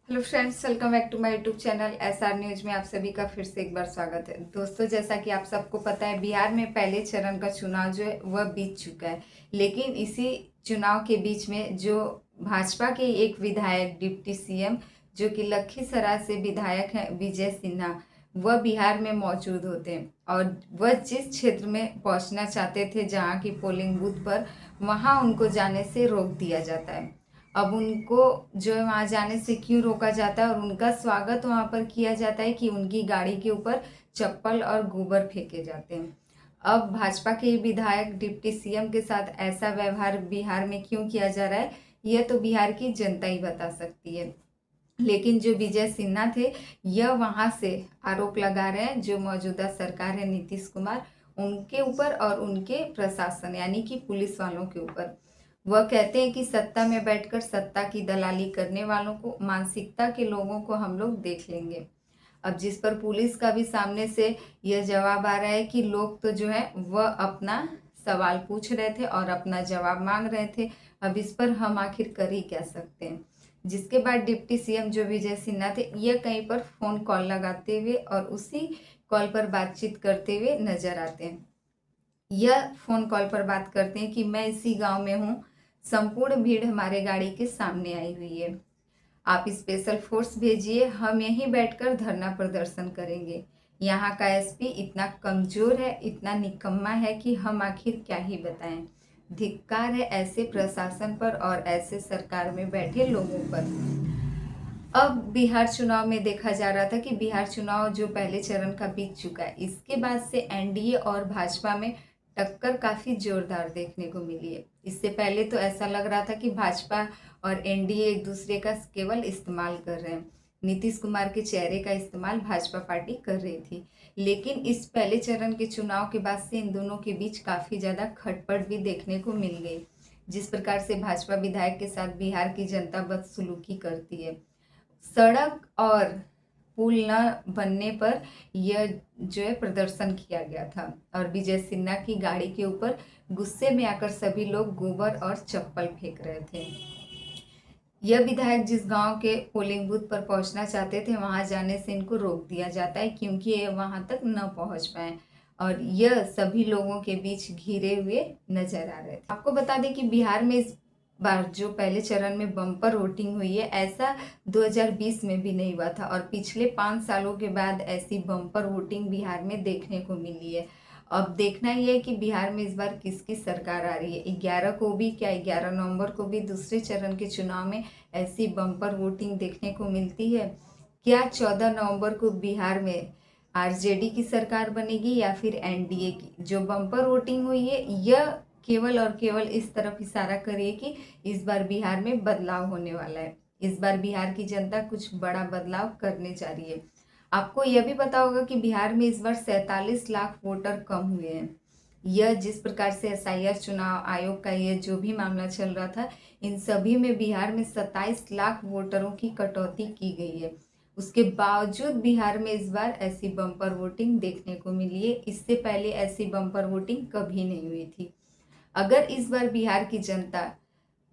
Hello friends, welcome back to my YouTube channel SR news में आप सभी का फिर से एक बार स्वागत है। दोस्तों, जैसा कि आप सबको पता है, बिहार में पहले चरण का चुनाव जो है वह बीत चुका है। लेकिन इसी चुनाव के बीच में जो भाजपा के एक विधायक डिप्टी सीएम जो कि लखीसराय से विधायक हैं विजय सिन्हा, वह बिहार में मौजूद होते हैं और वह जिस क्षेत्र में पहुंचना चाहते थे जहां की पोलिंग बूथ पर, वहां उनको जाने से रोक दिया जाता है। अब उनको जो है वहाँ जाने से क्यों रोका जाता है और उनका स्वागत वहाँ पर किया जाता है कि उनकी गाड़ी के ऊपर चप्पल और गोबर फेंके जाते हैं। अब भाजपा के विधायक डिप्टी सीएम के साथ ऐसा व्यवहार बिहार में क्यों किया जा रहा है, यह तो बिहार की जनता ही बता सकती है। लेकिन जो विजय सिन्हा थे, यह वहाँ से आरोप लगा रहे हैं जो मौजूदा सरकार है नीतीश कुमार, उनके ऊपर और उनके प्रशासन यानी कि पुलिस वालों के ऊपर। वह कहते हैं कि सत्ता में बैठकर सत्ता की दलाली करने वालों को, मानसिकता के लोगों को हम लोग देख लेंगे। अब जिस पर पुलिस का भी सामने से यह जवाब आ रहा है कि लोग तो जो है वह अपना सवाल पूछ रहे थे और अपना जवाब मांग रहे थे। अब इस पर हम आखिर कर ही क्या सकते हैं। जिसके बाद डिप्टी सीएम जो विजय सिन्हा थे, यह कहीं पर फोन कॉल लगाते हुए और उसी कॉल पर बातचीत करते हुए नजर आते हैं। यह फोन कॉल पर बात करते हैं कि मैं इसी गांव में हूँ, संपूर्ण भीड़ हमारे गाड़ी के सामने आई हुई है, आप स्पेशल फोर्स भेजिए, हम यहीं बैठकर धरना प्रदर्शन करेंगे। यहाँ का एसपी इतना कमजोर है, इतना निकम्मा है कि हम आखिर क्या ही बताएं। धिक्कार है ऐसे प्रशासन पर और ऐसे सरकार में बैठे लोगों पर। अब बिहार चुनाव में देखा जा रहा था कि बिहार चुनाव जो पहले चरण का बीत चुका है, इसके बाद से एनडीए और भाजपा में टक्कर काफी जोरदार देखने को मिली है। इससे पहले तो ऐसा लग रहा था कि भाजपा और एनडीए एक दूसरे का केवल इस्तेमाल कर रहे हैं। नीतीश कुमार के चेहरे का इस्तेमाल भाजपा पार्टी कर रही थी। लेकिन इस पहले चरण के चुनाव के बाद से इन दोनों के बीच काफी ज्यादा खटपट भी देखने को मिल गई। जिस प्रकार से भाजपा विधायक के साथ बिहार की जनता बदसलूकी करती है, सड़क और पुल न बनने पर यह जो है प्रदर्शन किया गया था और विजय सिन्हा की गाड़ी के ऊपर गुस्से में आकर सभी लोग गोबर और चप्पल फेंक रहे थे। यह विधायक जिस गांव के पोलिंग बूथ पर पहुंचना चाहते थे, वहां जाने से इनको रोक दिया जाता है क्योंकि ये वहां तक न पहुंच पाए और यह सभी लोगों के बीच घिरे हुए नजर आ रहे थे। आपको बता दें कि बिहार में इस बार जो पहले चरण में बम्पर वोटिंग हुई है, ऐसा 2020 में भी नहीं हुआ था और पिछले 5 सालों के बाद ऐसी बम्पर वोटिंग बिहार में देखने को मिली है। अब देखना यह है कि बिहार में इस बार किसकी सरकार आ रही है। 11 को भी क्या, 11 नवंबर को भी दूसरे चरण के चुनाव में ऐसी बम्पर वोटिंग देखने को मिलती है। क्या 14 नवंबर को बिहार में आरजेडी की सरकार बनेगी या फिर एनडीए की? जो बम्पर वोटिंग हुई है, यह केवल और केवल इस तरफ इशारा करिए कि इस बार बिहार में बदलाव होने वाला है। इस बार बिहार की जनता कुछ बड़ा बदलाव करने जा रही है। आपको यह भी पता होगा कि बिहार में इस बार 47 लाख वोटर कम हुए हैं। यह जिस प्रकार से एसआईआर चुनाव आयोग का यह जो भी मामला चल रहा था, इन सभी में बिहार में 27 लाख वोटरों की कटौती की गई है। उसके बावजूद बिहार में इस बार ऐसी बम्पर वोटिंग देखने को मिली है। इससे पहले ऐसी बम्पर वोटिंग कभी नहीं हुई थी। अगर इस बार बिहार की जनता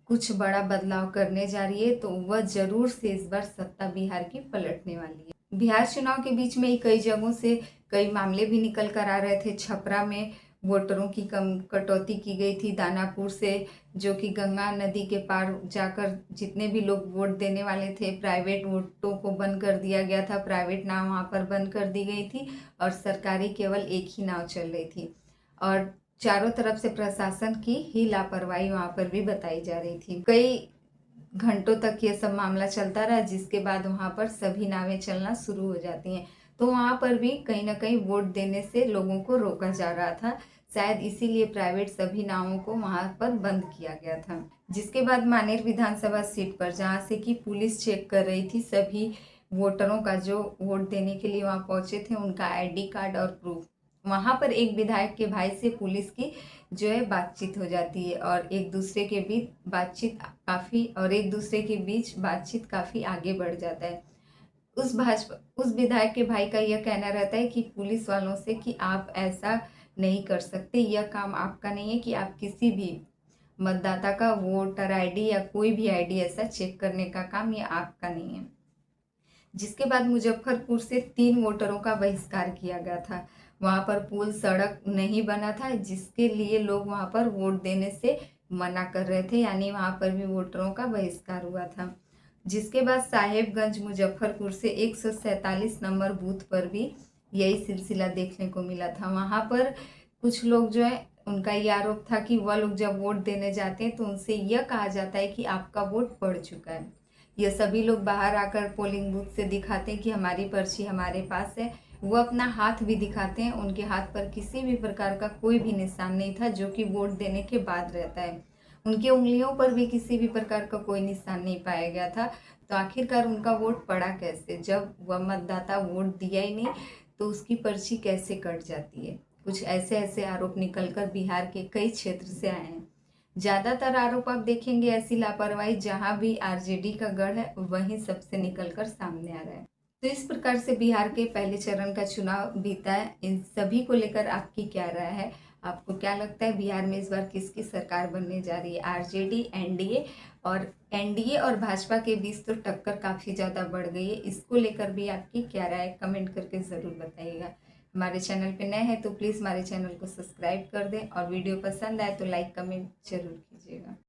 कुछ बड़ा बदलाव करने जा रही है तो वह जरूर से इस बार सत्ता बिहार की पलटने वाली है। बिहार चुनाव के बीच में ही कई जगहों से कई मामले भी निकल कर आ रहे थे। छपरा में वोटरों की कम कटौती की गई थी। दानापुर से, जो कि गंगा नदी के पार जाकर जितने भी लोग वोट देने वाले थे, प्राइवेट वोटों को बंद कर दिया गया था। प्राइवेट नाव वहाँ पर बंद कर दी गई थी और सरकारी केवल एक ही नाव चल रही थी और चारों तरफ से प्रशासन की ही लापरवाही वहां पर भी बताई जा रही थी। कई घंटों तक ये सब मामला चलता रहा, जिसके बाद वहां पर सभी नावें चलना शुरू हो जाती हैं। तो वहां पर भी कहीं ना कहीं वोट देने से लोगों को रोका जा रहा था। शायद इसीलिए प्राइवेट सभी नावों को वहां पर बंद किया गया था। जिसके बाद मानेर विधानसभा सीट पर, जहां से कि पुलिस चेक कर रही थी सभी वोटरों का जो वोट देने के लिए वहां पहुंचे थे, उनका आईडी कार्ड और प्रूफ, वहां पर एक विधायक के भाई से पुलिस की जो है बातचीत हो जाती है और एक दूसरे के बीच बातचीत काफी आगे बढ़ जाता है। उस विधायक के भाई का यह कहना रहता है कि पुलिस वालों से कि आप ऐसा नहीं कर सकते, यह काम आपका नहीं है कि आप किसी भी मतदाता का वोटर आईडी या कोई भी आईडी ऐसा चेक करने का काम, यह आपका नहीं है। जिसके बाद मुजफ्फरपुर से 3 वोटरों का बहिष्कार किया गया था। वहाँ पर पुल, सड़क नहीं बना था, जिसके लिए लोग वहाँ पर वोट देने से मना कर रहे थे, यानी वहाँ पर भी वोटरों का बहिष्कार हुआ था। जिसके बाद साहेबगंज मुजफ्फरपुर से 147 नंबर बूथ पर भी यही सिलसिला देखने को मिला था। वहाँ पर कुछ लोग जो है, उनका ये आरोप था कि वह लोग जब वोट देने जाते हैं तो उनसे यह कहा जाता है कि आपका वोट पड़ चुका है। ये सभी लोग बाहर आकर पोलिंग बूथ से दिखाते हैं कि हमारी पर्ची हमारे पास है। वो अपना हाथ भी दिखाते हैं, उनके हाथ पर किसी भी प्रकार का कोई भी निशान नहीं था, जो कि वोट देने के बाद रहता है। उनकी उंगलियों पर भी किसी भी प्रकार का कोई निशान नहीं पाया गया था। तो आखिरकार उनका वोट पड़ा कैसे? जब वह मतदाता वोट दिया ही नहीं तो उसकी पर्ची कैसे कट जाती है? कुछ ऐसे ऐसे आरोप निकलकर बिहार के कई क्षेत्र से आए हैं। ज्यादातर आरोप आप देखेंगे ऐसी लापरवाही जहां भी आरजेडी का गढ़ है, वहीं सबसे निकलकर सामने आ रहा है। तो इस प्रकार से बिहार के पहले चरण का चुनाव बीता है। इन सभी को लेकर आपकी क्या राय है? आपको क्या लगता है बिहार में इस बार किसकी सरकार बनने जा रही है? आरजेडी, एनडीए और भाजपा के बीच तो टक्कर काफ़ी ज़्यादा बढ़ गई है। इसको लेकर भी आपकी क्या राय है? कमेंट करके ज़रूर बताइएगा। हमारे चैनल पे नए हैं तो प्लीज़ हमारे चैनल को सब्सक्राइब कर दें, और वीडियो पसंद आए तो लाइक कमेंट जरूर कीजिएगा।